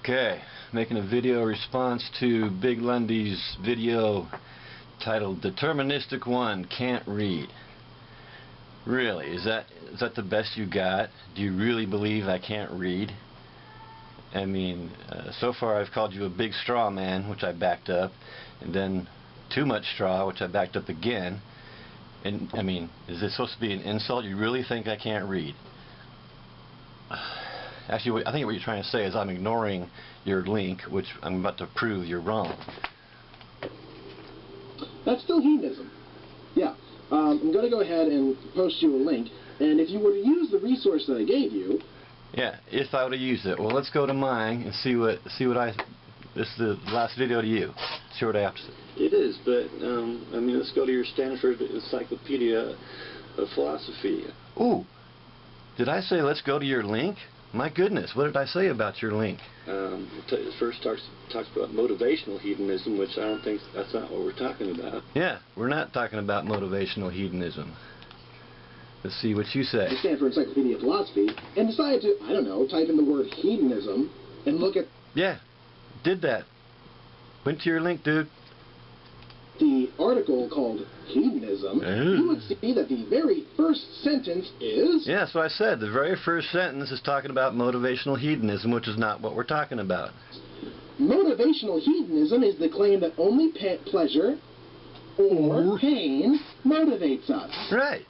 Okay, making a video response to BigLundi's video titled Deterministic 1 Can't Read. Really, is that the best you got? Do you really believe I can't read? I mean, so far I've called you a big straw man, which I backed up, and then too much straw, which I backed up again. And I mean, is this supposed to be an insult? You really think I can't read? Actually, I think what you're trying to say is I'm ignoring your link, which I'm about to prove you're wrong. That's still hedonism. Yeah. I'm going to go ahead and post you a link, and if you were to use the resource that I gave you... Yeah, if I would have used it. Well, let's go to mine and see what this is the last video to you. See what I have to say. It is, but, I mean, let's go to your Stanford Encyclopedia of Philosophy. Ooh, did I say let's go to your link? My goodness, what did I say about your link? It first talks about motivational hedonism, which I don't think that's not what we're talking about. Yeah, we're not talking about motivational hedonism. Let's see what you say. The Stanford Encyclopedia of Philosophy, and decided to, I don't know, type in the word hedonism and look at... Yeah, did that. Went to your link, dude. The article called Hedonism, you would see that the very first sentence is... Yeah, that's what I said. The very first sentence is talking about motivational hedonism, which is not what we're talking about. Motivational hedonism is the claim that only pleasure or pain motivates us. Right.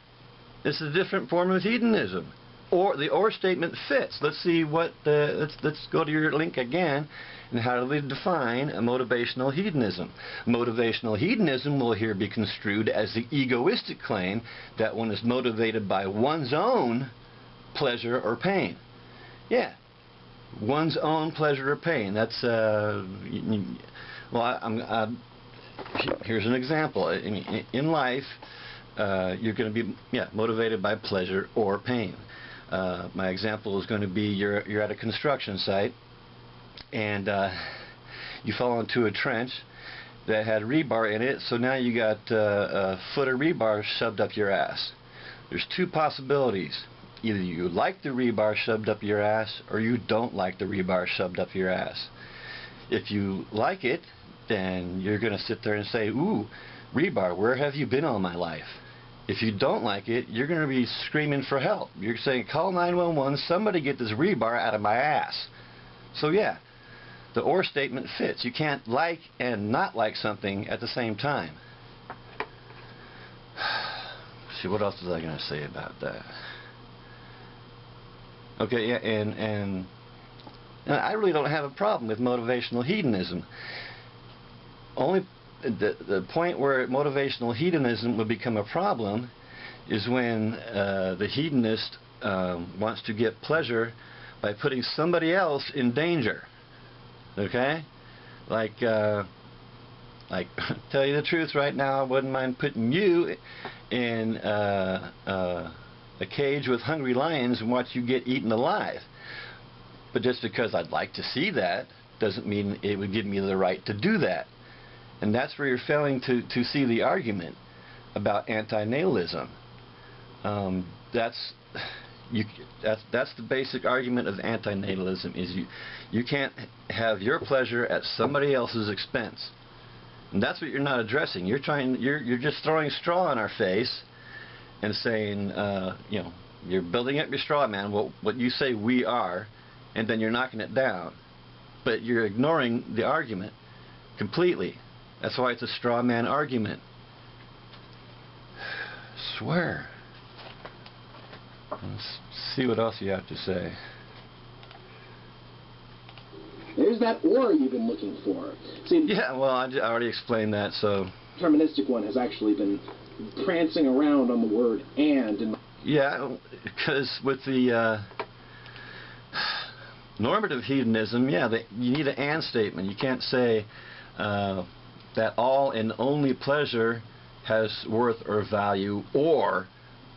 It's a different form of hedonism. Or the or statement fits. Let's see what let's go to your link again and how do they define a motivational hedonism. Motivational hedonism will here be construed as the egoistic claim that one is motivated by one's own pleasure or pain. Yeah, one's own pleasure or pain. That's well, here's an example. In life, you're going to be motivated by pleasure or pain. My example is going to be you're at a construction site and you fall into a trench that had rebar in it, so now you got a foot of rebar shoved up your ass. There's two possibilities. Either you like the rebar shoved up your ass or you don't like the rebar shoved up your ass. If you like it, then you're going to sit there and say, ooh, rebar, where have you been all my life? If you don't like it, you're going to be screaming for help. You're saying, call 911, somebody get this rebar out of my ass. So yeah, the or statement fits. You can't like and not like something at the same time. See, what else was I going to say about that? Okay, yeah, and I really don't have a problem with motivational hedonism. Only the point where motivational hedonism would become a problem is when the hedonist wants to get pleasure by putting somebody else in danger. Okay? Like tell you the truth right now, I wouldn't mind putting you in a cage with hungry lions and watch you get eaten alive. But just because I'd like to see that doesn't mean it would give me the right to do that. And that's where you're failing to see the argument about antinatalism. That's the basic argument of antinatalism, is you can't have your pleasure at somebody else's expense. And that's what you're not addressing. You're just throwing straw in our face and saying, you know, you're building up your straw man, what you say we are, and then you're knocking it down. But you're ignoring the argument completely. That's why it's a straw man argument. Swear. Let's see what else you have to say. There's that or you've been looking for. See, yeah, well, I already explained that, so... Deterministic one has actually been prancing around on the word and... Yeah, because with the normative hedonism, yeah, you need an and statement. You can't say... that all and only pleasure has worth or value, or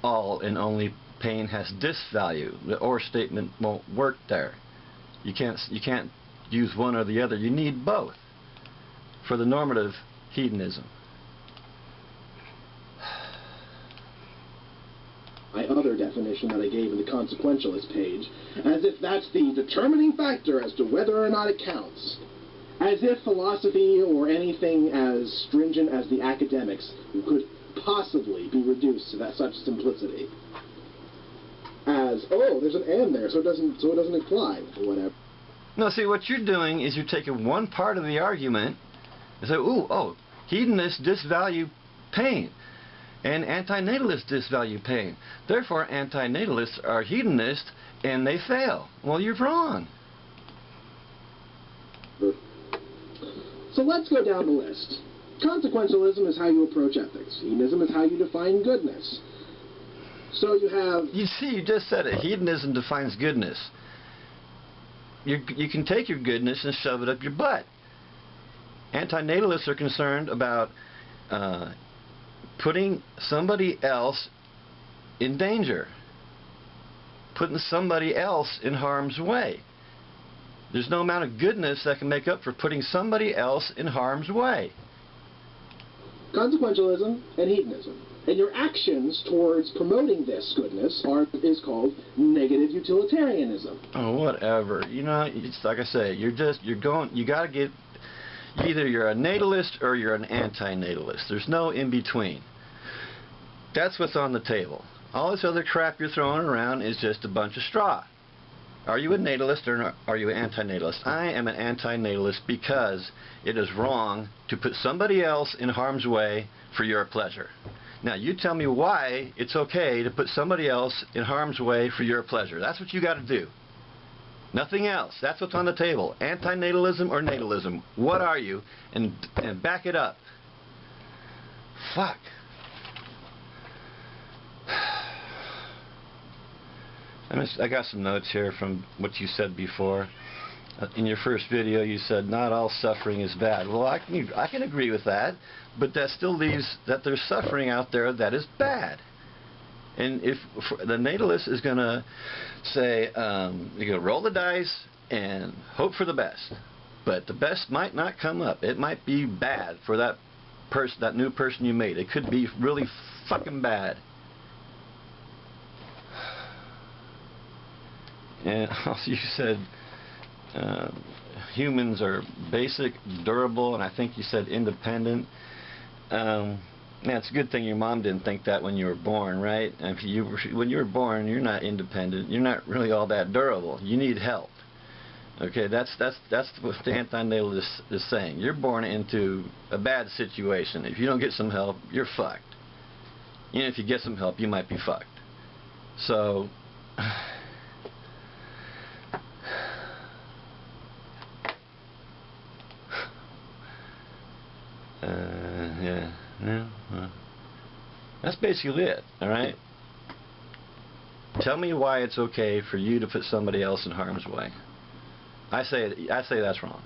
all and only pain has disvalue. The or statement won't work there. You can't use one or the other. You need both for the normative hedonism. My other definition that I they gave in the consequentialist page, as if that's the determining factor as to whether or not it counts. As if philosophy or anything as stringent as the academics could possibly be reduced to that such simplicity. As, oh, there's an and there, so it doesn't imply, or whatever. No, see, what you're doing is you're taking one part of the argument and say, ooh, oh, hedonists disvalue pain, and antinatalists disvalue pain. Therefore, antinatalists are hedonists, and they fail. Well, you're wrong. So let's go down the list. Consequentialism is how you approach ethics. Hedonism is how you define goodness. So you have... You see, you just said it. Hedonism defines goodness. You can take your goodness and shove it up your butt. Antinatalists are concerned about putting somebody else in danger, putting somebody else in harm's way. There's no amount of goodness that can make up for putting somebody else in harm's way. Consequentialism and hedonism. And your actions towards promoting this goodness is called negative utilitarianism. Oh, whatever. You know, it's like I say, you gotta get, either you're a natalist or you're an anti-natalist. There's no in between. That's what's on the table. All this other crap you're throwing around is just a bunch of straw. Are you a natalist or are you an anti-natalist? I am an anti-natalist because it is wrong to put somebody else in harm's way for your pleasure. Now, you tell me why it's okay to put somebody else in harm's way for your pleasure. That's what you got to do. Nothing else. That's what's on the table. Anti-natalism or natalism. What are you? And back it up. Fuck. I got some notes here from what you said before. In your first video, you said not all suffering is bad. Well, I can agree with that, but that still leaves that there's suffering out there that is bad. And if the natalist is going to say, you're going to roll the dice and hope for the best, but the best might not come up. It might be bad for that person, that new person you made. It could be really fucking bad. And also you said humans are basic, durable, and I think you said independent. Yeah, it's a good thing your mom didn't think that when you were born, right? And when you were born, you're not independent. You're not really all that durable. You need help. Okay, that's what the anti-natalist is saying. You're born into a bad situation. If you don't get some help, you're fucked. Even if you get some help, you might be fucked. So... that's basically it, all right? Tell me why it's okay for you to put somebody else in harm's way. I say that's wrong.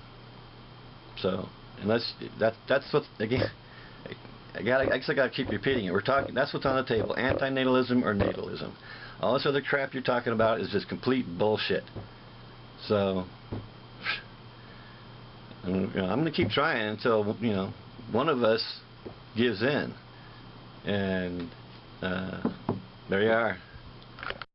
So, unless that's what, again, I guess I gotta keep repeating it. We're talking. That's what's on the table: anti-natalism or natalism. All this other crap you're talking about is just complete bullshit. So, I'm gonna keep trying until one of us gives in. And there you are.